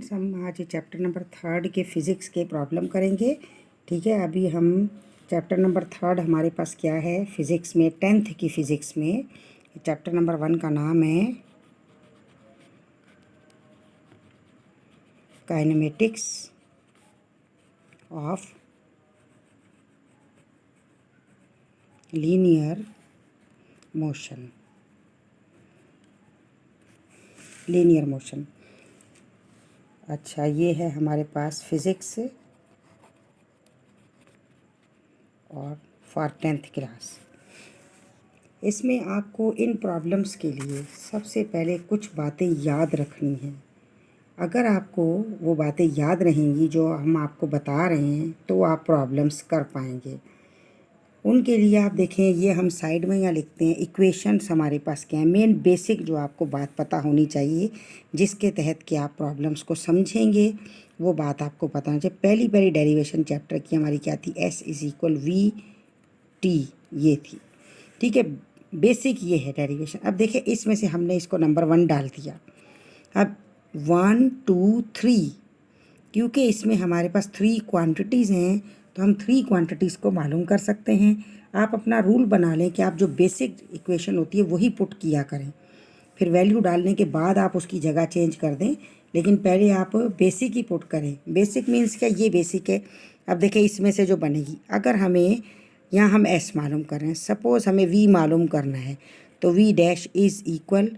Students, हम आज chapter number 3 के फिज़िक्स के प्रॉब्लम करेंगे। ठीक है, अभी हम चैप्टर नंबर 3 हमारे पास क्या है फिज़िक्स में, 10th की फ़िज़िक्स में चैप्टर नंबर 1 का नाम है kinematics of linear motion. Linear motion, अच्छा ये है हमारे पास फिज़िक्स और फॉर 10th क्लास। इसमें आपको इन प्रॉब्लम्स के लिए सबसे पहले कुछ बातें याद रखनी हैं। अगर आपको वो बातें याद रहेंगी जो हम आपको बता रहे हैं तो आप प्रॉब्लम्स कर पाएंगे। उनके लिए आप देखें, ये हम साइड में यहाँ लिखते हैं इक्वेशंस हमारे पास क्या है, मेन बेसिक जो आपको बात पता होनी चाहिए जिसके तहत कि आप प्रॉब्लम्स को समझेंगे, वो बात आपको पता होनी चाहिए। पहली डेरिवेशन चैप्टर की हमारी क्या थी, S=V ये थी। ठीक है, बेसिक ये है डेरिवेशन। अब देखिए, इसमें से हमने इसको नंबर 1 डाल दिया। अब 1 2 3, क्योंकि इसमें हमारे पास 3 क्वांटिटीज़ हैं तो हम 3 क्वांटिटीज़ को मालूम कर सकते हैं। आप अपना रूल बना लें कि आप जो बेसिक इक्वेशन होती है वही पुट किया करें, फिर वैल्यू डालने के बाद आप उसकी जगह चेंज कर दें, लेकिन पहले आप बेसिक ही पुट करें। बेसिक मीन्स क्या, ये बेसिक है। अब देखिए, इसमें से जो बनेगी, अगर हमें यहाँ हम S मालूम कर रहे हैं, सपोज़ हमें V मालूम करना है तो V'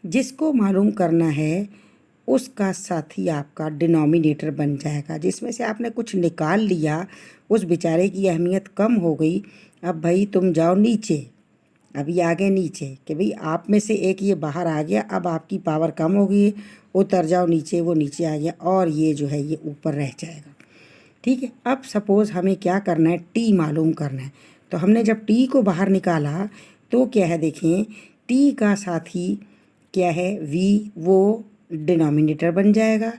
जिसको मालूम करना है उसका साथी आपका डिनोमिनेटर बन जाएगा। जिसमें से आपने कुछ निकाल लिया, उस बेचारे की अहमियत कम हो गई। अब भाई तुम जाओ नीचे, अभी आ गए नीचे कि भाई आप में से एक ये बाहर आ गया, अब आपकी पावर कम हो गई, उतर जाओ नीचे, वो नीचे आ गया और ये जो है ये ऊपर रह जाएगा। ठीक है, अब सपोज़ हमें क्या करना है, टी मालूम करना है। तो हमने जब टी को बाहर निकाला तो क्या है, देखें टी का साथी क्या है, वी, वो डिनोमिनेटर बन जाएगा,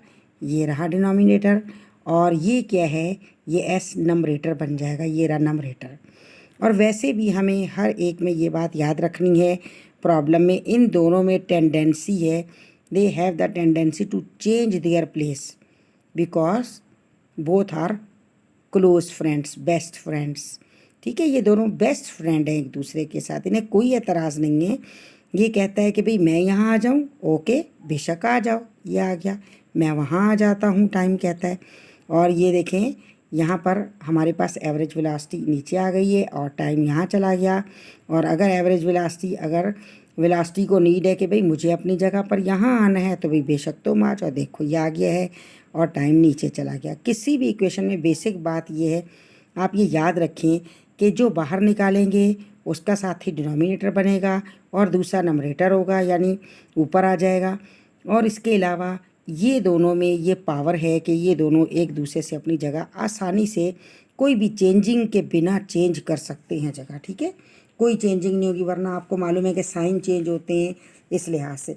ये रहा डिनोमिनेटर, और ये क्या है, ये एस नंबरेटर बन जाएगा, ये रहा नंबरेटर। और वैसे भी हमें हर एक में ये बात याद रखनी है, प्रॉब्लम में इन दोनों में टेंडेंसी है, they have the tendency to change their place because both are close friends, best friends. ठीक है, ये दोनों बेस्ट फ्रेंड हैं एक दूसरे के साथ, इन्हें कोई एतराज़ नहीं है। ये कहता है कि भाई मैं यहाँ आ जाऊँ, ओके बेशक आ जाओ, ये आ गया, मैं वहाँ आ जाता हूँ, टाइम कहता है। और ये देखें, यहाँ पर हमारे पास एवरेज वेलोसिटी नीचे आ गई है और टाइम यहाँ चला गया। और अगर एवरेज वेलोसिटी, अगर वेलोसिटी को नीड है कि भाई मुझे अपनी जगह पर यहाँ आना है तो भाई बेशक तुम आ जाओ, देखो ये आ गया है और टाइम नीचे चला गया। किसी भी इक्वेशन में बेसिक बात ये है, आप ये याद रखें कि जो बाहर निकालेंगे उसका साथी डिनोमिनेटर बनेगा और दूसरा नंबरेटर होगा, यानी ऊपर आ जाएगा। और इसके अलावा ये दोनों में ये पावर है कि ये दोनों एक दूसरे से अपनी जगह आसानी से कोई भी चेंजिंग के बिना चेंज कर सकते हैं जगह। ठीक है, कोई चेंजिंग नहीं होगी, वरना आपको मालूम है कि साइन चेंज होते हैं इस लिहाज से।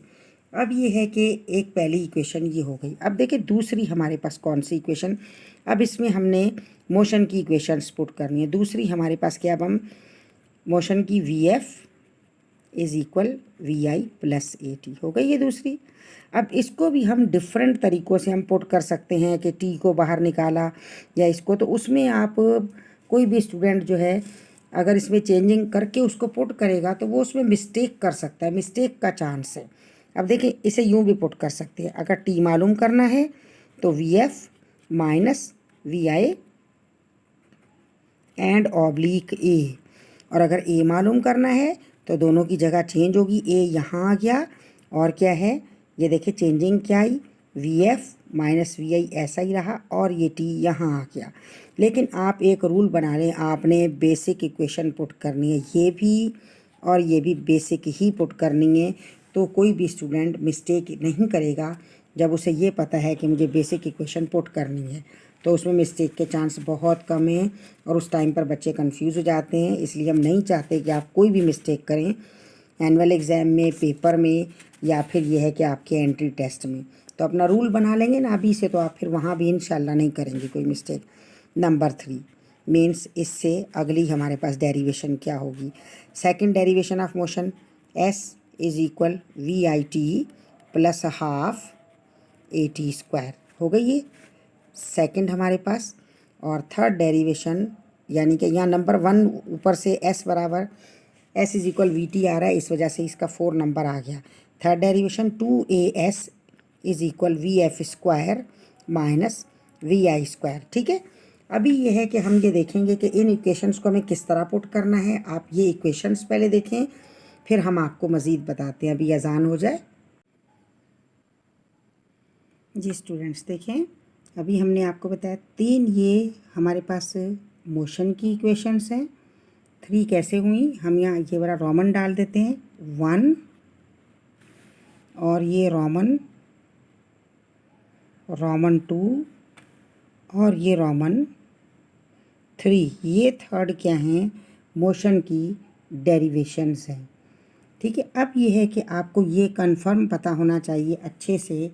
अब ये है कि एक पहली इक्वेशन ये हो गई। अब देखिए दूसरी हमारे पास कौन सी इक्वेशन, अब इसमें हमने मोशन की इक्वेशंस पुट करनी है। दूसरी हमारे पास क्या, अब हम मोशन की VF = VI + AT हो गई ये दूसरी। अब इसको भी हम डिफरेंट तरीक़ों से हम पुट कर सकते हैं कि टी को बाहर निकाला या इसको, तो उसमें आप कोई भी स्टूडेंट जो है अगर इसमें चेंजिंग करके उसको पुट करेगा तो वो उसमें मिस्टेक कर सकता है, मिस्टेक का चांस है। अब देखिए, इसे यूँ भी पुट कर सकते हैं, अगर टी मालूम करना है तो VF - VI एंड /A, और अगर A मालूम करना है तो दोनों की जगह चेंज होगी, A यहाँ आ गया और क्या है, ये देखिए चेंजिंग क्या आई, VF - VI ऐसा ही रहा और ये T यहाँ आ गया। लेकिन आप एक रूल बना लें, आपने बेसिक इक्वेशन पुट करनी है, ये भी और ये भी बेसिक ही पुट करनी है, तो कोई भी स्टूडेंट मिस्टेक नहीं करेगा। जब उसे ये पता है कि मुझे बेसिक इक्वेशन पुट करनी है तो उसमें मिस्टेक के चांस बहुत कम हैं और उस टाइम पर बच्चे कंफ्यूज हो जाते हैं। इसलिए हम नहीं चाहते कि आप कोई भी मिस्टेक करें एनुअल एग्ज़ाम में, पेपर में, या फिर ये है कि आपके एंट्री टेस्ट में। तो अपना रूल बना लेंगे ना अभी से, तो आप फिर वहाँ भी इंशाल्लाह नहीं करेंगे कोई मिस्टेक। नंबर 3 मीन्स इससे अगली हमारे पास डेरिवेशन क्या होगी, second derivation of motion, S = VIT + ½ AT²। हो गई ये सेकंड हमारे पास। और थर्ड डेरिवेशन यानी कि यहाँ नंबर 1 ऊपर से s बराबर s is equal v t आ रहा है, इस वजह से इसका 4 नंबर आ गया। Third derivation 2as is equal v f square minus v i square. ठीक है, अभी ये है कि हम ये देखेंगे कि इन इक्वेशंस को हमें किस तरह पुट करना है। आप ये इक्वेशंस पहले देखें, फिर हम आपको मज़ीद बताते हैं। अभी अजान हो जाए जी स्टूडेंट्स। देखें, अभी हमने आपको बताया 3 ये हमारे पास मोशन की इक्वेशंस हैं। 3 कैसे हुई, हम यहाँ ये वाला रोमन डाल देते हैं 1 और ये रोमन 2 और ये रोमन 3। ये थर्ड क्या हैं, मोशन की डेरिवेशंस हैं। ठीक है, अब ये है कि आपको ये कंफर्म पता होना चाहिए अच्छे से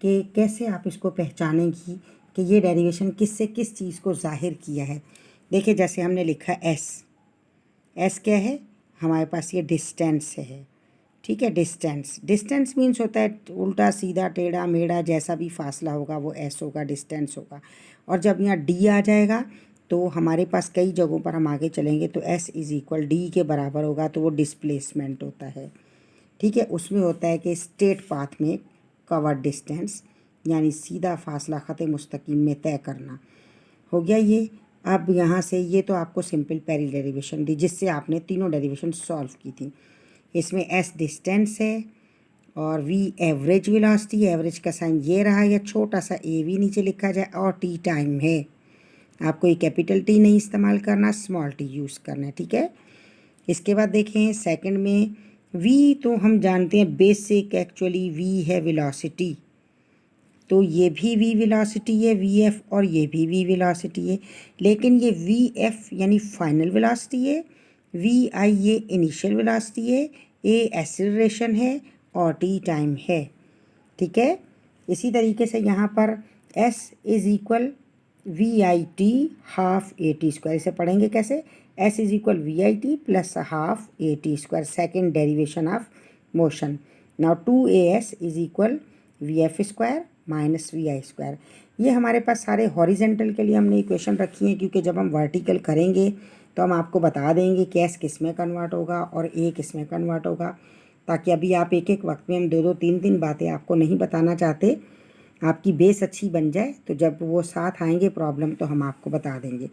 कि कैसे आप इसको पहचानेंगी कि ये डेरिवेशन किससे किस चीज़ को जाहिर किया है। देखिए, जैसे हमने लिखा एस क्या है, हमारे पास ये डिस्टेंस है। ठीक है, डिस्टेंस मीन्स होता है उल्टा सीधा टेढ़ा मेढ़ा जैसा भी फासला होगा वो एस होगा, डिस्टेंस होगा। और जब यहाँ डी आ जाएगा तो हमारे पास कई जगहों पर हम आगे चलेंगे तो एस इज़ इक्वल डी के बराबर होगा, तो वो डिस्प्लेसमेंट होता है। ठीक है, उसमें होता है कि स्ट्रेट पाथ में कवर्ड डिस्टेंस यानी सीधा फासला ख़त मुस्तकीम में तय करना। हो गया ये। अब यहाँ से ये तो आपको सिंपल पैरेलल डेरिवेशन दी जिससे आपने तीनों डेरिवेशन सॉल्व की थी। इसमें एस डिस्टेंस है और वी एवरेज वेलोसिटी, एवरेज का साइन ये रहा, या छोटा सा ए वी नीचे लिखा जाए, और टी टाइम है। आपको ये कैपिटल टी नहीं इस्तेमाल करना, स्मॉल टी यूज़ करना है। ठीक है, इसके बाद देखें सेकंड में वी तो हम जानते हैं बेसिक, एक्चुअली वी है वेलोसिटी, तो ये भी वी वेलोसिटी है वी एफ, और ये भी वी वेलोसिटी है। लेकिन ये वी एफ यानी फाइनल वेलोसिटी है, वी आई ये इनिशियल वेलोसिटी है, ए एक्सीलरेशन है और टी टाइम है। ठीक है, इसी तरीके से यहाँ पर s is equal v i t half a t square. इसे पढ़ेंगे कैसे, s is equal v i t plus half a t square, second derivation of motion. Now 2as is equal v f square minus v i square. ये हमारे पास सारे horizontal के लिए हमने equation रखी हैं, क्योंकि जब हम वर्टिकल करेंगे तो हम आपको बता देंगे कि एस किस में कन्वर्ट होगा और ए किस में कन्वर्ट होगा, ताकि अभी आप एक एक वक्त में हम 2-2 3-3 बातें आपको नहीं बताना चाहते, आपकी बेस अच्छी बन जाए, तो जब वो साथ आएंगे प्रॉब्लम तो हम आपको बता देंगे।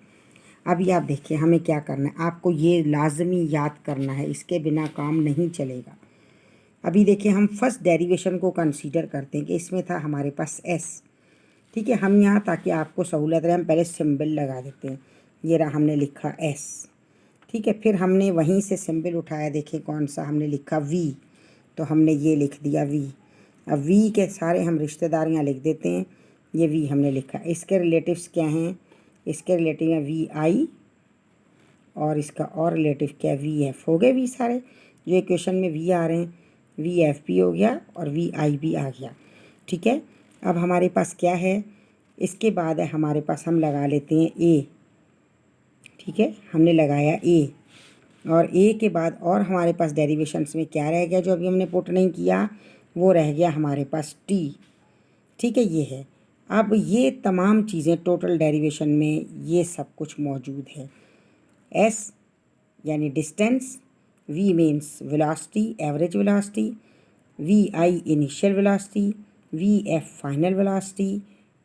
अभी आप देखिए हमें क्या करना है, आपको ये लाजमी याद करना है, इसके बिना काम नहीं चलेगा। अभी देखिए हम फर्स्ट डेरिवेशन को कंसीडर करते हैं कि इसमें था हमारे पास एस। ठीक है, हम यहाँ ताकि आपको सहूलत रहे हम पहले सिंबल लगा देते हैं। ये रहा, हमने लिखा एस। ठीक है, फिर हमने वहीं से सिंबल उठाया, देखिए कौन सा हमने लिखा वी, तो हमने ये लिख दिया वी। अब वी के सारे हम रिश्तेदार यहाँ लिख देते हैं, ये वी हमने लिखा। इसके रिलेटिव्स क्या हैं, इसके रिलेटिव हैं वी आई और इसका और रिलेटिव क्या है वी एफ। हो गए वी सारे, जो इक्वेशन में वी आ रहे हैं, वी एफ भी हो गया और वी आई भी आ गया। ठीक है, अब हमारे पास क्या है, इसके बाद है हमारे पास हम लगा लेते हैं ए। ठीक है, हमने लगाया ए, और ए के बाद और हमारे पास डेरिवेशंस में क्या रह गया जो अभी हमने पुट नहीं किया, वो रह गया हमारे पास टी। ठीक है, ये है। अब ये तमाम चीज़ें टोटल डेरिवेशन में ये सब कुछ मौजूद है। एस यानी distance, v means velocity, average velocity, v i initial velocity, v f final velocity,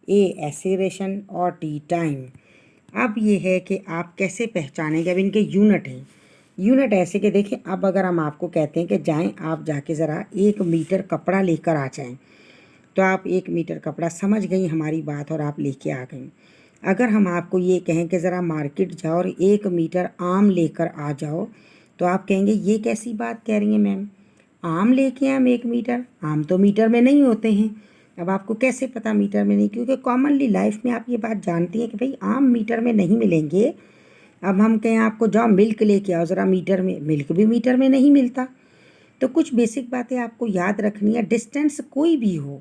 a acceleration और टी टाइम। अब ये है कि आप कैसे पहचानेंगे, अब इनके यूनिट हैं। यूनिट ऐसे कि देखिए, अब अगर हम आपको कहते हैं कि जाएं आप जाके ज़रा 1 मीटर कपड़ा लेकर आ जाएं, तो आप 1 मीटर कपड़ा, समझ गई हमारी बात, और आप लेके आ गई। अगर हम आपको ये कहें कि ज़रा मार्केट जाओ और 1 मीटर आम लेकर आ जाओ, तो आप कहेंगे ये कैसी बात कह रही हैं मैम, आम लेके आए हम 1 मीटर, आम तो मीटर में नहीं होते हैं। अब आपको कैसे पता मीटर में नहीं, क्योंकि कॉमनली लाइफ में आप ये बात जानती हैं कि भाई आम मीटर में नहीं मिलेंगे। अब हम कहें आपको जाओ मिल्क लेके आओ ज़रा मीटर में, मिल्क भी मीटर में नहीं मिलता। तो कुछ बेसिक बातें आपको याद रखनी है। डिस्टेंस कोई भी हो,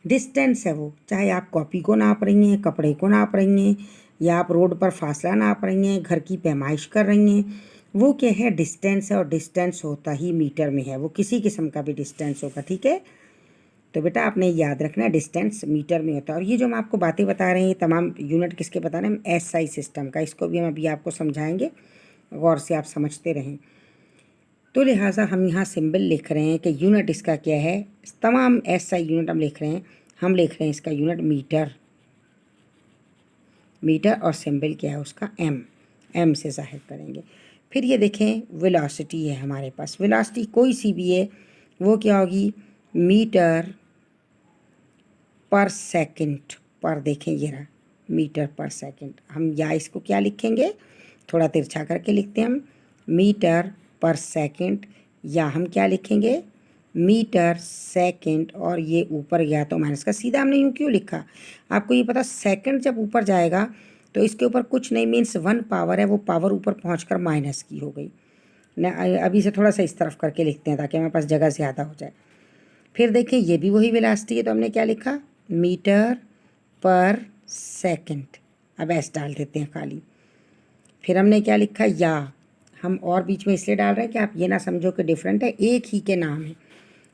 डिस्टेंस है वो, चाहे आप कॉपी को नाप रही हैं, कपड़े को नाप रही हैं, या आप रोड पर फासला नाप रही हैं, घर की पैमाइश कर रही हैं, वो क्या है, डिस्टेंस है। और डिस्टेंस होता ही मीटर में है, वो किसी किस्म का भी डिस्टेंस होगा। ठीक है, तो बेटा आपने याद रखना डिस्टेंस मीटर में होता है। और ये जो हम आपको बातें बता रहे हैं ये तमाम यूनिट किसके बता रहे हैं, हम SI सिस्टम का, इसको भी हम अभी आपको समझाएंगे, गौर से आप समझते रहें। तो लिहाजा हम यहाँ सिंबल लिख रहे हैं कि यूनिट इसका क्या है, तमाम SI यूनिट हम लिख रहे हैं, हम लिख रहे हैं इसका यूनिट मीटर, मीटर, और सिंबल क्या है उसका M से जाहिर करेंगे। फिर ये देखें वेलोसिटी है हमारे पास, वेलोसिटी कोई सी भी है वो क्या होगी, मीटर पर सेकंड पर, देखें ये रहा मीटर पर सेकंड। हम या इसको क्या लिखेंगे, थोड़ा तिरछा करके लिखते हैं हम, मीटर पर सेकंड, या हम क्या लिखेंगे मीटर सेकंड, और ये ऊपर गया तो माइनस का, सीधा हमने यूँ क्यों लिखा, आपको ये पता सेकंड जब ऊपर जाएगा तो इसके ऊपर कुछ नहीं, मीन्स 1 पावर है, वो पावर ऊपर पहुंचकर माइनस की हो गई ना। अभी से थोड़ा सा इस तरफ करके लिखते हैं ताकि हमारे पास जगह ज़्यादा हो जाए। फिर देखें ये भी वही वेलोसिटी है, तो हमने क्या लिखा मीटर पर सेकंड, अब एस डाल देते हैं खाली। फिर हमने क्या लिखा या, हम और बीच में इसलिए डाल रहे हैं कि आप ये ना समझो कि डिफरेंट है, एक ही के नाम है।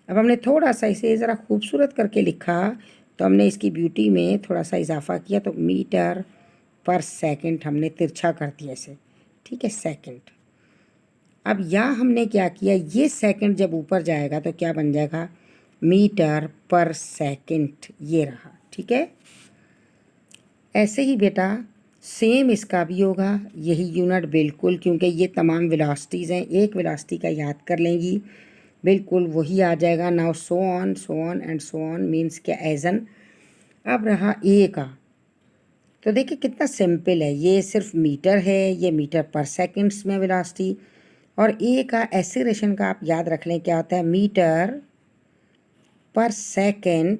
अब हमने थोड़ा सा इसे ज़रा खूबसूरत करके लिखा, तो हमने इसकी ब्यूटी में थोड़ा सा इजाफा किया, तो मीटर पर सेकंड हमने तिरछा कर दिया इसे, ठीक है सेकंड। अब या हमने क्या किया, ये सेकंड जब ऊपर जाएगा तो क्या बन जाएगा मीटर पर सेकंड, ये रहा, ठीक है। ऐसे ही बेटा सेम इसका भी होगा, यही यूनिट बिल्कुल, क्योंकि ये तमाम वेलोसिटीज़ हैं, एक वेलोसिटी का याद कर लेंगी बिल्कुल वही आ जाएगा। Now so on and so on, means क्या एजन। अब रहा ए का, तो देखिए कितना सिंपल है, ये सिर्फ मीटर है, ये मीटर पर सेकंड्स में वेलोसिटी, और ए का एक्सीलरेशन का आप याद रख लें क्या होता है, मीटर पर सेकंड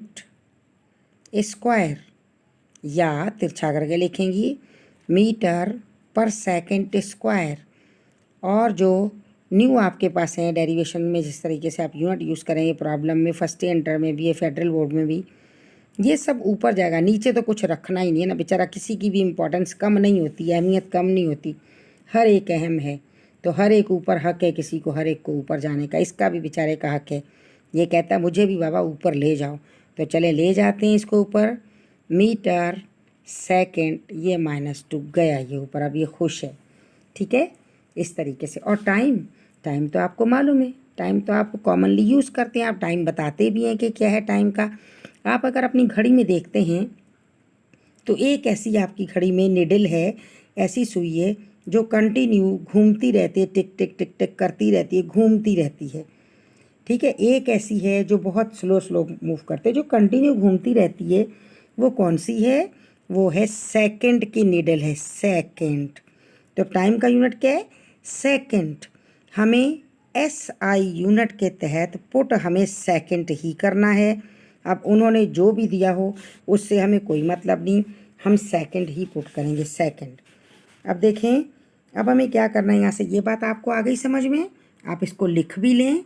स्क्वायर, या तिरछा करके लिखेंगी मीटर पर सेकंड स्क्वायर। और जो न्यू आपके पास है डेरिवेशन में, जिस तरीके से आप यूनिट यूज़ करेंगे प्रॉब्लम में, फर्स्ट इंटर में भी है, फेडरल बोर्ड में भी, ये सब ऊपर जाएगा, नीचे तो कुछ रखना ही नहीं है ना बेचारा, किसी की भी इम्पोर्टेंस कम नहीं होती, अहमियत कम नहीं होती, हर एक अहम है, तो हर एक ऊपर हक है किसी को, हर एक को ऊपर जाने का, इसका भी बेचारे का हक है। ये कहता है मुझे भी बाबा ऊपर ले जाओ, तो चले ले जाते हैं इसको ऊपर, मीटर सेकंड, ये -2 गया ये ऊपर, अब ये खुश है, ठीक है इस तरीके से। और टाइम तो आपको मालूम है, टाइम तो आप कॉमनली यूज़ करते हैं, आप टाइम बताते भी हैं कि क्या है टाइम का। आप अगर अपनी घड़ी में देखते हैं तो एक ऐसी आपकी घड़ी में निडल है, ऐसी सुई है जो कंटिन्यू घूमती रहती है, टिक टिक टिक टिक करती रहती है, घूमती रहती है, ठीक है। एक ऐसी है जो बहुत स्लो मूव करते हैं, जो कंटिन्यू घूमती रहती है, वो कौन सी है, वो है सेकंड की निडल है, सेकंड। तो टाइम का यूनिट क्या है, सेकंड। हमें SI यूनिट के तहत पुट हमें सेकंड ही करना है। अब उन्होंने जो भी दिया हो उससे हमें कोई मतलब नहीं, हम सेकंड ही पुट करेंगे, सेकंड। अब देखें, अब हमें क्या करना है, यहाँ से ये बात आपको आ गई समझ में, आप इसको लिख भी लें,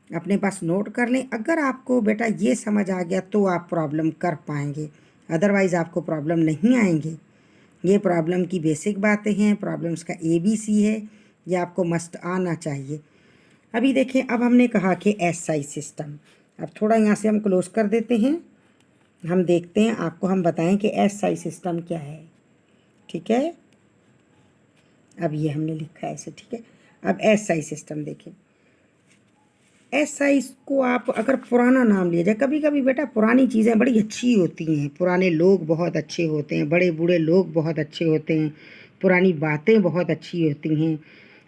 अपने पास नोट कर लें। अगर आपको बेटा ये समझ आ गया तो आप प्रॉब्लम कर पाएंगे, अदरवाइज़ आपको प्रॉब्लम नहीं आएंगे। ये प्रॉब्लम की बेसिक बातें हैं, प्रॉब्लम्स का ABC है, ये आपको मस्ट आना चाहिए। अभी देखें, अब हमने कहा कि SI सिस्टम, अब थोड़ा यहाँ से हम क्लोज कर देते हैं, हम देखते हैं आपको हम बताएं कि SI सिस्टम क्या है, ठीक है। अब ये हमने लिखा है ऐसे, ठीक है। अब SI सिस्टम देखें, SI को आप अगर पुराना नाम लिया जाए, कभी कभी बेटा पुरानी चीज़ें बड़ी अच्छी होती हैं, पुराने लोग बहुत अच्छे होते हैं, बड़े बूढ़े लोग बहुत अच्छे होते हैं, पुरानी बातें बहुत अच्छी होती हैं,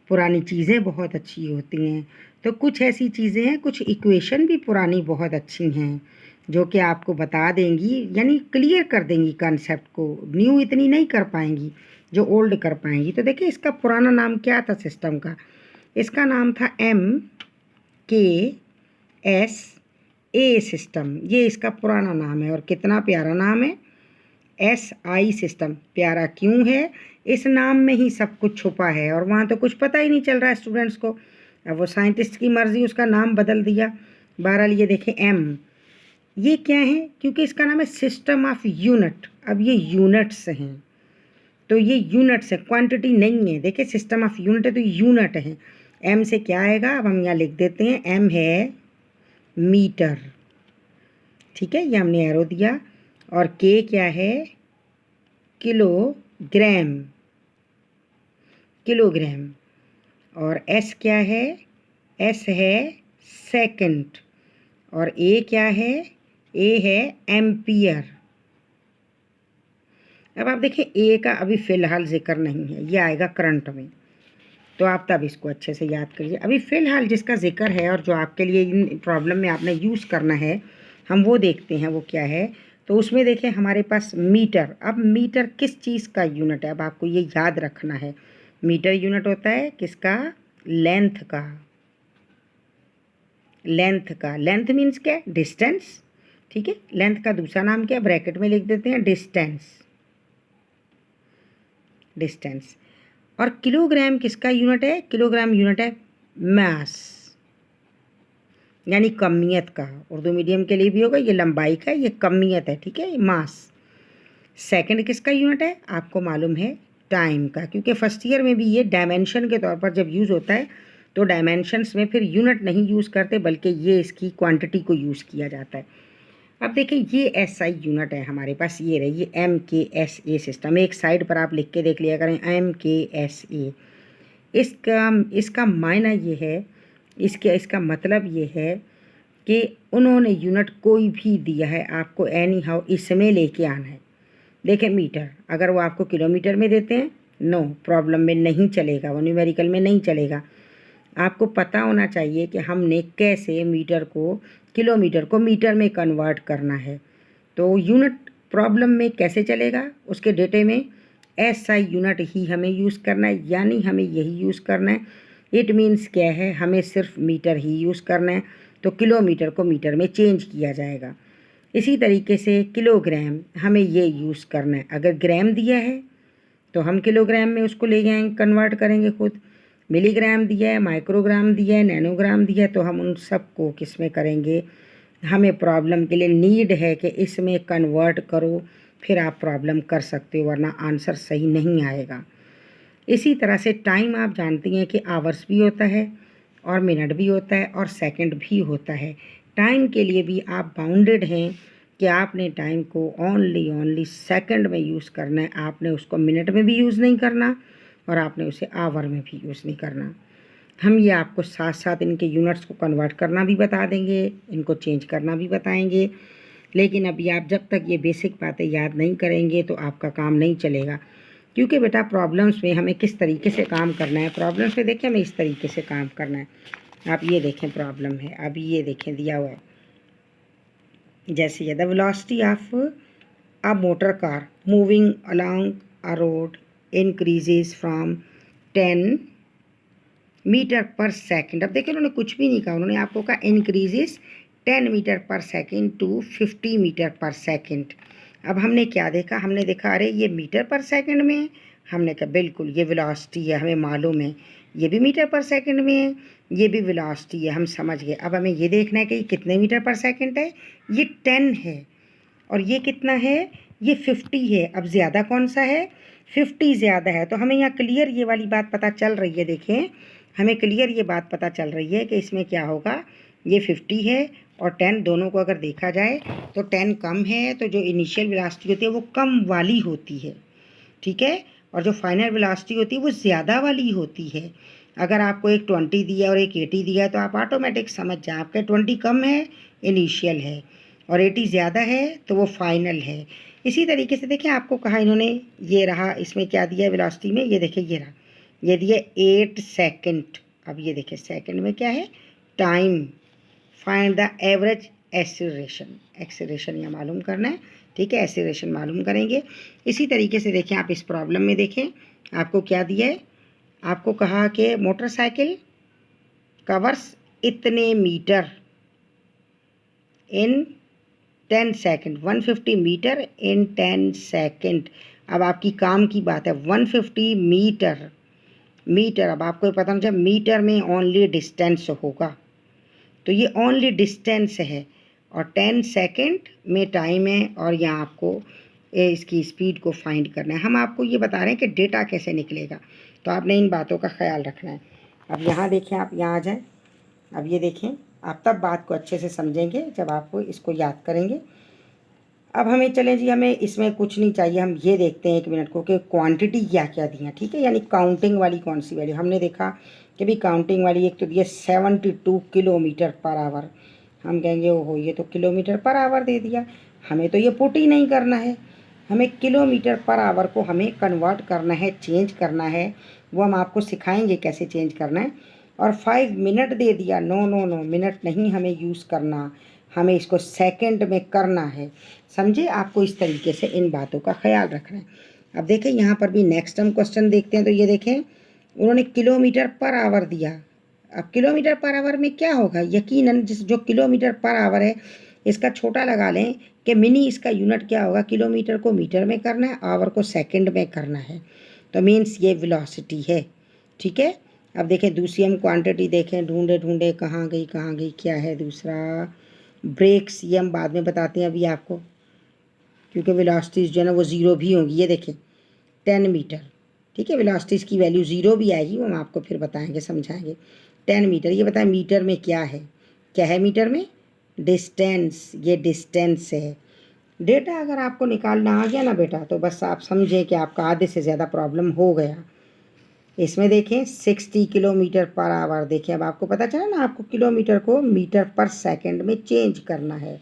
पुरानी चीज़ें बहुत अच्छी होती हैं। तो कुछ ऐसी चीज़ें हैं, कुछ इक्वेशन भी पुरानी बहुत अच्छी हैं जो कि आपको बता देंगी, यानी क्लियर कर देंगी कॉन्सेप्ट को, न्यू इतनी नहीं कर पाएंगी जो ओल्ड कर पाएंगी। तो देखिए इसका पुराना नाम क्या था सिस्टम का, इसका नाम था MKSA सिस्टम, ये इसका पुराना नाम है। और कितना प्यारा नाम है, SI सिस्टम। प्यारा क्यों है, इस नाम में ही सब कुछ छुपा है, और वहाँ तो कुछ पता ही नहीं चल रहा है स्टूडेंट्स को। अब वो साइंटिस्ट की मर्ज़ी, उसका नाम बदल दिया। बहरहाल ये देखें M, ये क्या है, क्योंकि इसका नाम है सिस्टम ऑफ यूनिट। अब ये यूनिट्स हैं, तो ये यूनिट्स है, क्वांटिटी नहीं है। देखिए सिस्टम ऑफ यूनिट है तो यूनिट है। M से क्या आएगा, अब हम यहाँ लिख देते हैं, M है मीटर, ठीक है, ये हमने एरो दिया। और के क्या है, किलोग्राम, किलोग्राम। और एस क्या है, एस है सेकंड। और ए क्या है, ए है एम्पियर। अब आप देखिए ए का अभी फ़िलहाल जिक्र नहीं है, ये आएगा करंट में, तो आप तब इसको अच्छे से याद करिए। अभी फ़िलहाल जिसका जिक्र है और जो आपके लिए इन प्रॉब्लम में आपने यूज़ करना है, हम वो देखते हैं वो क्या है। तो उसमें देखिए हमारे पास मीटर। अब मीटर किस चीज़ का यूनिट है, अब आपको ये याद रखना है। मीटर यूनिट होता है किसका, लेंथ का। लेंथ का, लेंथ मीन्स क्या है, डिस्टेंस। ठीक है, लेंथ का दूसरा नाम क्या है, ब्रैकेट में लिख देते हैं डिस्टेंस, डिस्टेंस। और किलोग्राम किसका यूनिट है, किलोग्राम यूनिट है मास, यानी कमियत का। उर्दू मीडियम के लिए भी होगा, ये लंबाई का, ये कमियत है, ठीक है, मास। सेकंड किसका यूनिट है, आपको मालूम है टाइम का, क्योंकि फर्स्ट ईयर में भी ये डायमेंशन के तौर पर जब यूज़ होता है तो डायमेंशंस में फिर यूनिट नहीं यूज़ करते, बल्कि ये इसकी क्वांटिटी को यूज़ किया जाता है। अब देखिए ये एस आई यूनिट है हमारे पास, ये रही, ये MKSA सिस्टम। एक साइड पर आप लिख के देख लिया करें, MKSA। इसका मायना ये है, इसका मतलब ये है कि उन्होंने यूनिट कोई भी दिया है, आपको एनी हाउ इसमें लेके आना है। देखें मीटर, अगर वो आपको किलोमीटर में देते हैं, नो प्रॉब्लम में नहीं चलेगा, वो न्यूमेरिकल में नहीं चलेगा। आपको पता होना चाहिए कि हमने कैसे मीटर को, किलोमीटर को मीटर में कन्वर्ट करना है। तो यूनिट प्रॉब्लम में कैसे चलेगा, उसके डेटे में SI यूनिट ही हमें यूज़ करना है, यानी हमें यही यूज़ करना है। इट मीन्स क्या है, हमें सिर्फ मीटर ही यूज़ करना है, तो किलोमीटर को मीटर में चेंज किया जाएगा। इसी तरीके से किलोग्राम हमें ये यूज़ करना है। अगर ग्राम दिया है तो हम किलोग्राम में उसको ले जाएंगे, कन्वर्ट करेंगे खुद। मिलीग्राम दिया है, माइक्रोग्राम दिया है, नैनोग्राम दिया है, तो हम उन सब को किस में करेंगे, हमें प्रॉब्लम के लिए नीड है कि इसमें कन्वर्ट करो, फिर आप प्रॉब्लम कर सकते हो, वरना आंसर सही नहीं आएगा। इसी तरह से टाइम आप जानती हैं कि आवर्स भी होता है और मिनट भी होता है और सेकंड भी होता है। टाइम के लिए भी आप बाउंडेड हैं कि आपने टाइम को ओनली सेकंड में यूज़ करना है, आपने उसको मिनट में भी यूज़ नहीं करना और आपने उसे आवर में भी यूज़ नहीं करना। हम ये आपको साथ साथ इनके यूनिट्स को कन्वर्ट करना भी बता देंगे, इनको चेंज करना भी बताएंगे। लेकिन अभी आप जब तक ये बेसिक बातें याद नहीं करेंगे तो आपका काम नहीं चलेगा, क्योंकि बेटा प्रॉब्लम्स में हमें किस तरीके से काम करना है, प्रॉब्लम्स में देखिए हमें इस तरीके से काम करना है। आप ये देखें प्रॉब्लम है, अभी ये देखें दिया हुआ है, जैसे ये the velocity of a motor car moving along a road increases from 10 metre per second. अब देखिए उन्होंने कुछ भी नहीं कहा, उन्होंने आपको कहा increases 10 metre per second to 50 metre per second. अब हमने क्या देखा, हमने देखा अरे ये मीटर पर सेकंड में है, हमने कहा बिल्कुल ये वेलोसिटी है, हमें मालूम है ये भी मीटर पर सेकंड में है, ये भी वेलोसिटी है, हम समझ गए। अब हमें ये देखना है कि ये कितने मीटर पर सेकंड है, ये 10 है, और ये कितना है, ये 50 है। अब ज़्यादा कौन सा है, 50 ज़्यादा है। तो हमें यहाँ क्लियर ये वाली बात पता चल रही है, देखें हमें क्लियर ये बात पता चल रही है कि इसमें क्या होगा, ये 50 है और 10 दोनों को अगर देखा जाए तो 10 कम है, तो जो इनिशियल वेलोसिटी होती है वो कम वाली होती है, ठीक है, और जो फाइनल वेलोसिटी होती है वो ज़्यादा वाली होती है। अगर आपको एक 20 दिया और एक 80 दिया है तो आप ऑटोमेटिक समझ जाए, आपका 20 कम है इनिशियल है और 80 ज़्यादा है तो वो फाइनल है। इसी तरीके से देखिए आपको कहा इन्होंने, ये रहा, इसमें क्या दिया है वेलोसिटी में, ये देखिए ये रहा, ये दिया 8 सेकंड। अब ये देखिए सेकंड में क्या है, time. Find the average acceleration, acceleration यह मालूम करना है, ठीक है, एक्सीलरेशन मालूम करेंगे। इसी तरीके से देखें आप इस प्रॉब्लम में देखें आपको क्या दिया है, आपको कहा कि मोटरसाइकिल कवर्स इतने मीटर इन 10 सेकंड, 150 मीटर इन 10 सेकंड। अब आपकी काम की बात है, 150 मीटर, मीटर, अब आपको पता नहीं, जब मीटर में ओनली डिस्टेंस होगा तो ये ओनली डिस्टेंस है, और 10 सेकंड में टाइम है, और यहाँ आपको इसकी स्पीड को फाइंड करना है। हम आपको ये बता रहे हैं कि डेटा कैसे निकलेगा, तो आपने इन बातों का ख्याल रखना है। अब यहाँ देखें, आप यहाँ आ जाएं, अब ये देखें आप तब बात को अच्छे से समझेंगे जब आप इसको याद करेंगे। अब हमें चलें जी, हमें इसमें कुछ नहीं चाहिए, हम ये देखते हैं 1 मिनट को कि क्वांटिटी क्या क्या दी है, ठीक है, यानी काउंटिंग वाली कौन सी वैल्यू। हमने देखा कि भाई काउंटिंग वाली एक तो दी है 72 किलोमीटर पर आवर। हम कहेंगे ओहो ये तो किलोमीटर पर आवर दे दिया, हमें तो ये पुट ही नहीं करना है, हमें किलोमीटर पर आवर को हमें कन्वर्ट करना है, चेंज करना है। वो हम आपको सिखाएंगे कैसे चेंज करना है। और 5 मिनट दे दिया, नो नो नो, मिनट नहीं हमें यूज़ करना, हमें इसको सेकंड में करना है। समझे, आपको इस तरीके से इन बातों का ख्याल रखना है। अब देखें यहाँ पर भी नेक्स्ट हम क्वेश्चन देखते हैं, तो ये देखें उन्होंने किलोमीटर पर आवर दिया। अब किलोमीटर पर आवर में क्या होगा, यकीनन जो किलोमीटर पर आवर है इसका छोटा लगा लें कि मिनी इसका यूनिट क्या होगा, किलोमीटर को मीटर में करना है, आवर को सेकंड में करना है, तो मीन्स ये वेलोसिटी है, ठीक है। अब देखें दूसरी हम क्वांटिटी देखें, ढूंढे ढूंढे कहाँ गई, क्या है दूसरा, ब्रेक्स, ये हम बाद में बताते हैं अभी आपको, क्योंकि वेलोसिटीज़ जो है ना वो ज़ीरो भी होंगी। ये देखें 10 मीटर, ठीक है, वेलोसिटीज़ की वैल्यू ज़ीरो भी आएगी, वो हम आपको फिर बताएंगे, समझाएंगे। 10 मीटर, ये बताएं मीटर में क्या है मीटर में, डिस्टेंस, ये डिस्टेंस है। डेटा अगर आपको निकालना आ गया ना बेटा, तो बस आप समझें कि आपका आधे से ज़्यादा प्रॉब्लम हो गया। इसमें देखें 60 किलोमीटर पर आवर, देखें अब आपको पता चला ना, आपको किलोमीटर को मीटर पर सेकंड में चेंज करना है।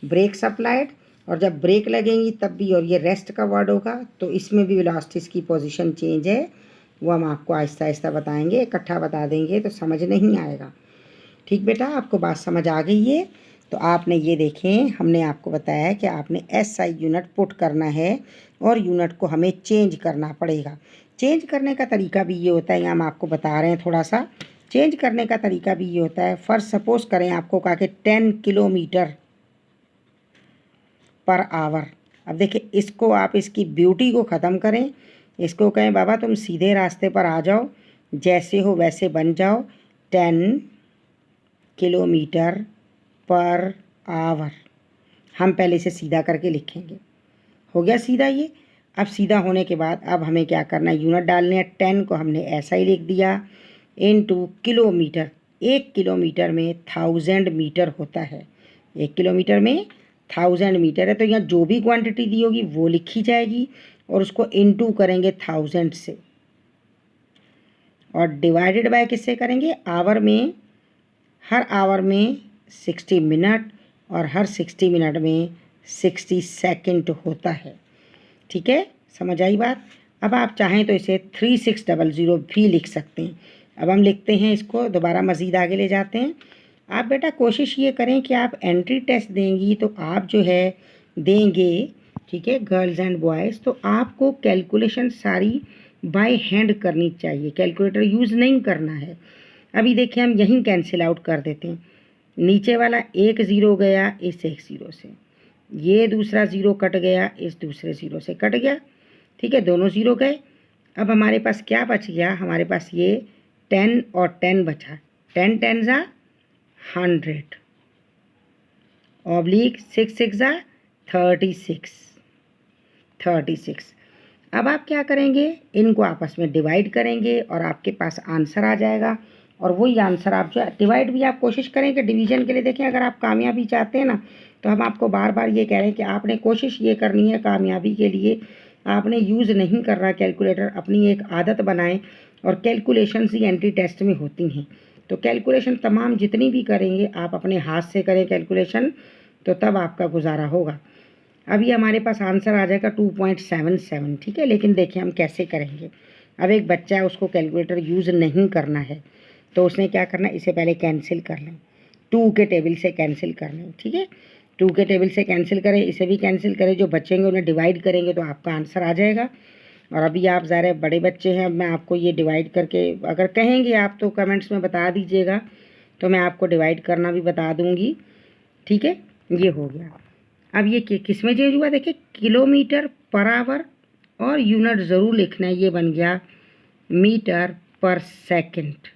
ब्रेक अप्लाइड, और जब ब्रेक लगेंगी तब भी, और ये रेस्ट का वर्ड होगा, तो इसमें भी वेलोसिटीज़ की पोजीशन चेंज है, वो हम आपको आहिस्ता आहिस्ता बताएंगे, इकट्ठा बता देंगे तो समझ नहीं आएगा। ठीक बेटा, आपको बात समझ आ गई है। तो आपने ये देखें, हमने आपको बताया है कि आपने SI यूनिट पुट करना है और यूनिट को हमें चेंज करना पड़ेगा। चेंज करने का तरीका भी ये होता है, यहाँ हम आपको बता रहे हैं थोड़ा सा। चेंज करने का तरीका भी ये होता है, फर्स्ट सपोज करें आपको कहा कि 10 किलोमीटर पर आवर। अब देखिए इसको आप इसकी ब्यूटी को ख़त्म करें, इसको कहें बाबा तुम सीधे रास्ते पर आ जाओ, जैसे हो वैसे बन जाओ, 10 किलोमीटर पर आवर। हम पहले इसे सीधा करके लिखेंगे, हो गया सीधा ये। अब सीधा होने के बाद अब हमें क्या करना है, यूनिट डालने हैं। 10 को हमने ऐसा ही लिख दिया, इनटू किलोमीटर। 1 किलोमीटर में 1000 मीटर होता है, 1 किलोमीटर में 1000 मीटर है, तो यहाँ जो भी क्वांटिटी दी होगी वो लिखी जाएगी और उसको इनटू करेंगे 1000 से, और डिवाइडेड बाय किससे करेंगे, आवर में। हर आवर में 60 मिनट और हर 60 मिनट में 60 सेकंड होता है, ठीक है, समझ आई बात। अब आप चाहें तो इसे 3600 भी लिख सकते हैं। अब हम लिखते हैं इसको, दोबारा मज़ीद आगे ले जाते हैं। आप बेटा कोशिश ये करें कि आप एंट्री टेस्ट देंगी तो आप जो है देंगे, ठीक है, गर्ल्स एंड बॉयज़, तो आपको कैलकुलेशन सारी बाय हैंड करनी चाहिए, कैलकुलेटर यूज़ नहीं करना है। अभी देखिए हम यहीं कैंसिल आउट कर देते हैं, नीचे वाला 1 ज़ीरो गया इस 1 ज़ीरो से, ये दूसरा ज़ीरो कट गया इस दूसरे ज़ीरो से कट गया, ठीक है, दोनों ज़ीरो गए। अब हमारे पास क्या बच गया, हमारे पास ये 10 और 10 बचा, 10 10 ज़ा 100, ऑब्लिक 6 6 ज़ा 36। अब आप क्या करेंगे, इनको आपस में डिवाइड करेंगे और आपके पास आंसर आ जाएगा। और वही आंसर आप जो है, डिवाइड भी आप कोशिश करें कि डिवीज़न के लिए देखें, अगर आप कामयाबी चाहते हैं ना, तो हम आपको बार बार ये कह रहे हैं कि आपने कोशिश ये करनी है कामयाबी के लिए, आपने यूज़ नहीं कर रहा कैलकुलेटर, अपनी एक आदत बनाएं। और कैलकुलेशंस ही एंट्री टेस्ट में होती हैं, तो कैलकुलेशन तमाम जितनी भी करेंगे आप अपने हाथ से करें कैलकुलेशन, तो तब आपका गुजारा होगा। अभी हमारे पास आंसर आ जाएगा 2.77, ठीक है, लेकिन देखिए हम कैसे करेंगे। अब एक बच्चा है, उसको कैलकुलेटर यूज़ नहीं करना है, तो उसने क्या करना है, इसे पहले कैंसिल कर लें, 2 के टेबल से कैंसिल कर लें, ठीक है, 2 के टेबल से कैंसिल करें, इसे भी कैंसिल करें, जो बचेंगे उन्हें डिवाइड करेंगे तो आपका आंसर आ जाएगा। और अभी आप ज़रा बड़े बच्चे हैं, अब मैं आपको ये डिवाइड करके, अगर कहेंगे आप तो कमेंट्स में बता दीजिएगा, तो मैं आपको डिवाइड करना भी बता दूँगी, ठीक है। ये हो गया। अब ये किस में चेंज हुआ, देखिए किलोमीटर पर आवर, और यूनिट ज़रूर लिखना है, ये बन गया मीटर पर सेकंड।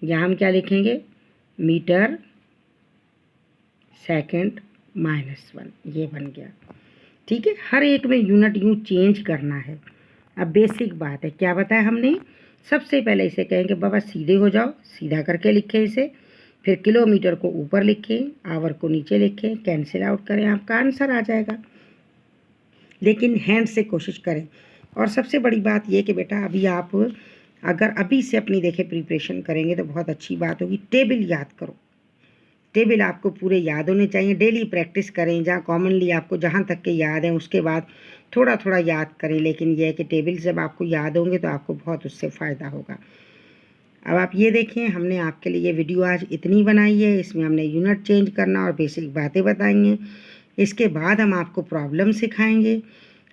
यहाँ हम क्या लिखेंगे, मीटर सेकंड -1, ये बन गया, ठीक है। हर एक में यूनिट यूँ चेंज करना है। अब बेसिक बात है, क्या बताया हमने, सबसे पहले इसे कहेंगे बाबा सीधे हो जाओ, सीधा करके लिखे इसे, फिर किलोमीटर को ऊपर लिखें, आवर को नीचे लिखें, कैंसिल आउट करें, आपका आंसर आ जाएगा। लेकिन हैंड से कोशिश करें। और सबसे बड़ी बात ये कि बेटा अभी आप अगर अभी से अपनी देखें प्रिपरेशन करेंगे तो बहुत अच्छी बात होगी। टेबल याद करो, टेबल आपको पूरे याद होने चाहिए। डेली प्रैक्टिस करें, जहाँ कॉमनली आपको जहाँ तक के याद हैं उसके बाद थोड़ा थोड़ा याद करें। लेकिन यह है कि टेबल जब आपको याद होंगे तो आपको बहुत उससे फ़ायदा होगा। अब आप ये देखें, हमने आपके लिए वीडियो आज इतनी बनाई है। इसमें हमने यूनिट चेंज करना और बेसिक बातें बताई हैं। इसके बाद हम आपको प्रॉब्लम सिखाएंगे।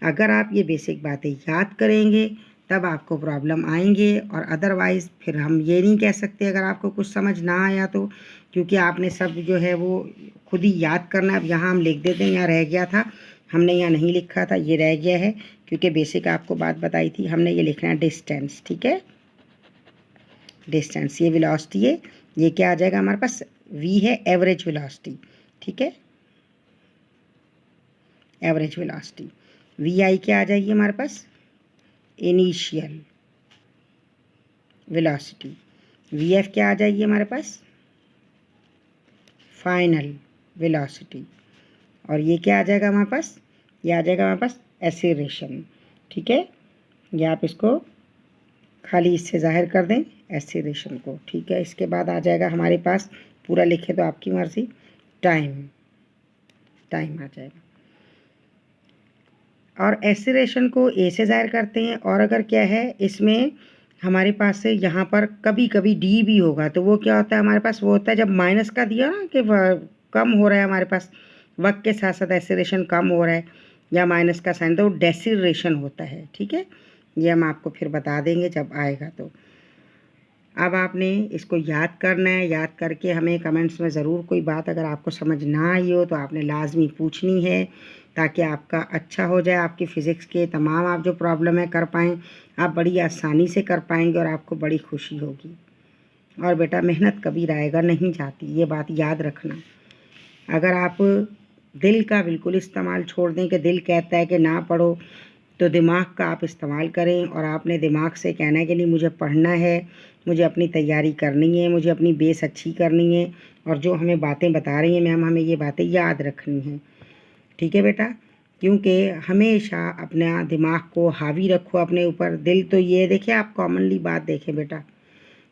अगर आप ये बेसिक बातें याद करेंगे तब आपको प्रॉब्लम आएंगे, और अदरवाइज़ फिर हम ये नहीं कह सकते अगर आपको कुछ समझ ना आया तो, क्योंकि आपने सब जो है वो खुद ही याद करना है। अब यहाँ हम लिख देते हैं, यहाँ रह गया था, हमने यहाँ नहीं लिखा था, ये रह गया है क्योंकि बेसिक आपको बात बताई थी। हमने ये लिखना है डिस्टेंस, ठीक है, डिस्टेंस। ये वेलोसिटी है, ये क्या आ जाएगा हमारे पास, v है एवरेज वेलोसिटी, ठीक है, एवरेज वेलोसिटी। वी आई क्या आ जाएगी हमारे पास, इनिशियल वेलोसिटी। वी एफ क्या आ जाएगी हमारे पास, फाइनल वेलोसिटी। और ये क्या आ जाएगा हमारे पास, ये आ जाएगा हमारे पास एक्सीलरेशन, ठीक है। ये आप इसको खाली इससे ज़ाहिर कर दें एक्सीलरेशन को, ठीक है। इसके बाद आ जाएगा हमारे पास, पूरा लिखे तो आपकी मर्ज़ी, टाइम, टाइम आ जाएगा। और एक्सीलरेशन को ए से ज़ाहिर करते हैं। और अगर क्या है इसमें हमारे पास से यहाँ पर कभी कभी डी भी होगा, तो वो क्या होता है हमारे पास, वो होता है जब माइनस का दिया ना कि कम हो रहा है हमारे पास, वक्त के साथ साथ एक्सीलरेशन कम हो रहा है या माइनस का साइन, तो डेसिलरेशन होता है, ठीक है। ये हम आपको फिर बता देंगे जब आएगा। तो अब आपने इसको याद करना है। याद करके हमें कमेंट्स में ज़रूर कोई बात अगर आपको समझ ना आई हो तो आपने लाजमी पूछनी है, ताकि आपका अच्छा हो जाए। आपकी फ़िज़िक्स के तमाम आप जो प्रॉब्लम है कर पाएँ, आप बड़ी आसानी से कर पाएंगे और आपको बड़ी खुशी होगी। और बेटा मेहनत कभी रायगा नहीं जाती, ये बात याद रखना। अगर आप दिल का बिल्कुल इस्तेमाल छोड़ दें कि दिल कहता है कि ना पढ़ो, तो दिमाग का आप इस्तेमाल करें। और आपने दिमाग से कहना है कि नहीं मुझे पढ़ना है, मुझे अपनी तैयारी करनी है, मुझे अपनी बेस अच्छी करनी है, और जो हमें बातें बता रही हैं मैम हमें ये बातें याद रखनी हैं, ठीक है बेटा। क्योंकि हमेशा अपना दिमाग को हावी रखो अपने ऊपर। दिल तो ये देखिए, आप कॉमनली बात देखें बेटा,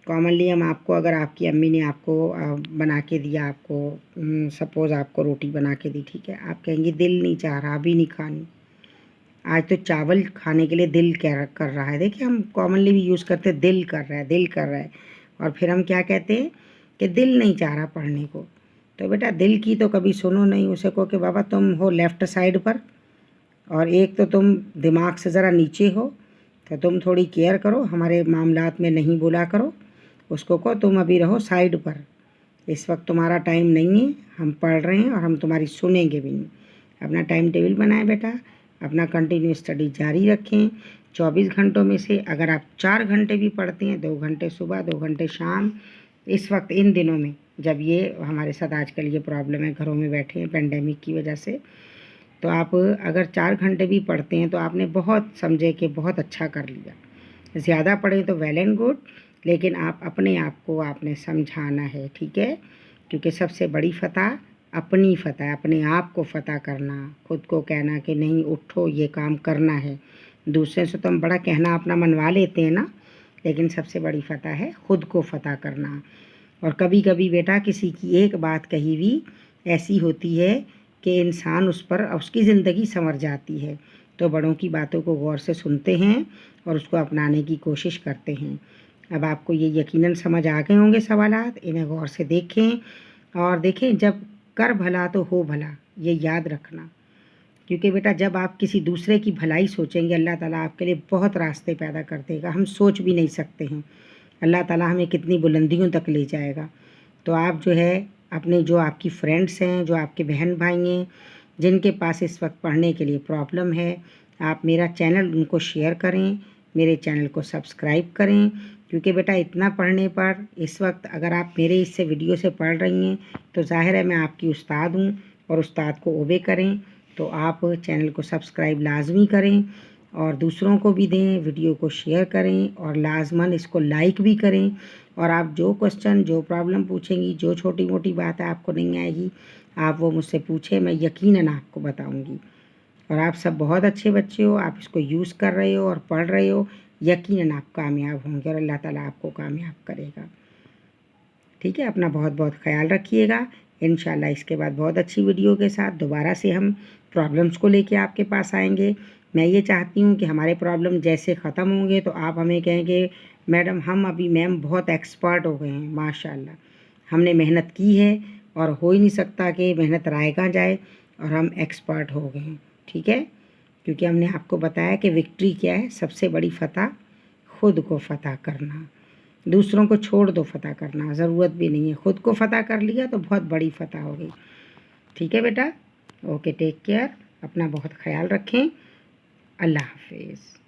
कॉमनली हम आपको, अगर आपकी अम्मी ने आपको बना के दिया, आपको सपोज़ आपको रोटी बना के दी, ठीक है, आप कहेंगे दिल नहीं चाह रहा, अभी नहीं खानी। आज तो चावल खाने के लिए दिल कर रहा है। देखिए हम कॉमनली भी यूज़ करते हैं, दिल कर रहा है, दिल कर रहा है। और फिर हम क्या कहते हैं कि दिल नहीं चाह रहा पढ़ने को। तो बेटा दिल की तो कभी सुनो नहीं, उसे कहो कि बाबा तुम हो लेफ़्ट साइड पर, और एक तो तुम दिमाग से ज़रा नीचे हो, तो तुम थोड़ी केयर करो, हमारे मामलात में नहीं बोला करो। उसको कहो तुम अभी रहो साइड पर, इस वक्त तुम्हारा टाइम नहीं है, हम पढ़ रहे हैं और हम तुम्हारी सुनेंगे भी नहीं। अपना टाइम टेबल बनाएं बेटा, अपना कंटिन्यू स्टडी जारी रखें। 24 घंटों में से अगर आप 4 घंटे भी पढ़ते हैं, 2 घंटे सुबह 2 घंटे शाम, इस वक्त इन दिनों में जब ये हमारे साथ आजकल ये प्रॉब्लम है, घरों में बैठे हैं पेंडेमिक की वजह से, तो आप अगर 4 घंटे भी पढ़ते हैं तो आपने बहुत समझे कि बहुत अच्छा कर लिया। ज़्यादा पढ़ें तो वेल एंड गुड, लेकिन आप अपने आप को आपने समझाना है, ठीक है। क्योंकि सबसे बड़ी फ़तह अपनी फ़तह, अपने आप को फ़तह करना, खुद को कहना कि नहीं उठो ये काम करना है। दूसरे से तो हम बड़ा कहना अपना मनवा लेते हैं ना, लेकिन सबसे बड़ी फ़तह है खुद को फ़तह करना। और कभी कभी बेटा किसी की एक बात कही हुई ऐसी होती है कि इंसान उस पर उसकी ज़िंदगी संवर जाती है। तो बड़ों की बातों को गौर से सुनते हैं और उसको अपनाने की कोशिश करते हैं। अब आपको ये यकीनन समझ आ गए होंगे सवालात, इन्हें गौर से देखें। और देखें, जब कर भला तो हो भला, ये याद रखना। क्योंकि बेटा जब आप किसी दूसरे की भलाई सोचेंगे, अल्लाह ताला आपके लिए बहुत रास्ते पैदा कर देगा, हम सोच भी नहीं सकते हैं अल्लाह ताला हमें कितनी बुलंदियों तक ले जाएगा। तो आप जो है अपने जो आपकी फ्रेंड्स हैं, जो आपके बहन भाई हैं, जिनके पास इस वक्त पढ़ने के लिए प्रॉब्लम है, आप मेरा चैनल उनको शेयर करें, मेरे चैनल को सब्सक्राइब करें। क्योंकि बेटा इतना पढ़ने पर इस वक्त अगर आप मेरे इससे वीडियो से पढ़ रही हैं तो ज़ाहिर है मैं आपकी उस्ताद हूँ, और उस्ताद को ओबे करें। तो आप चैनल को सब्सक्राइब लाजमी करें और दूसरों को भी दें, वीडियो को शेयर करें और लाजमन इसको लाइक भी करें। और आप जो क्वेश्चन, जो प्रॉब्लम पूछेंगी, जो छोटी मोटी बात है आपको नहीं आएगी, आप वो मुझसे पूछे, मैं यकीनन आपको बताऊंगी। और आप सब बहुत अच्छे बच्चे हो, आप इसको यूज़ कर रहे हो और पढ़ रहे हो, यकीनन आप कामयाब होंगे और अल्लाह ताला आपको कामयाब करेगा। ठीक है, अपना बहुत बहुत ख्याल रखिएगा। इंशाल्लाह इसके बाद बहुत अच्छी वीडियो के साथ दोबारा से हम प्रॉब्लम्स को लेके आपके पास आएंगे। मैं ये चाहती हूँ कि हमारे प्रॉब्लम जैसे ख़त्म होंगे तो आप हमें कहेंगे मैडम हम अभी मैम बहुत एक्सपर्ट हो गए हैं, माशाल्लाह हमने मेहनत की है और हो ही नहीं सकता कि मेहनत रायगा जाए और हम एक्सपर्ट हो गए हैं। ठीक है, क्योंकि हमने आपको बताया कि विक्ट्री क्या है, सबसे बड़ी फ़तह खुद को फ़तह करना, दूसरों को छोड़ दो फ़तह करना, ज़रूरत भी नहीं है, खुद को फ़तह कर लिया तो बहुत बड़ी फ़तह हो गई। ठीक है बेटा, ओके, टेक केयर, अपना बहुत ख्याल रखें, अल्लाह हाफिज़।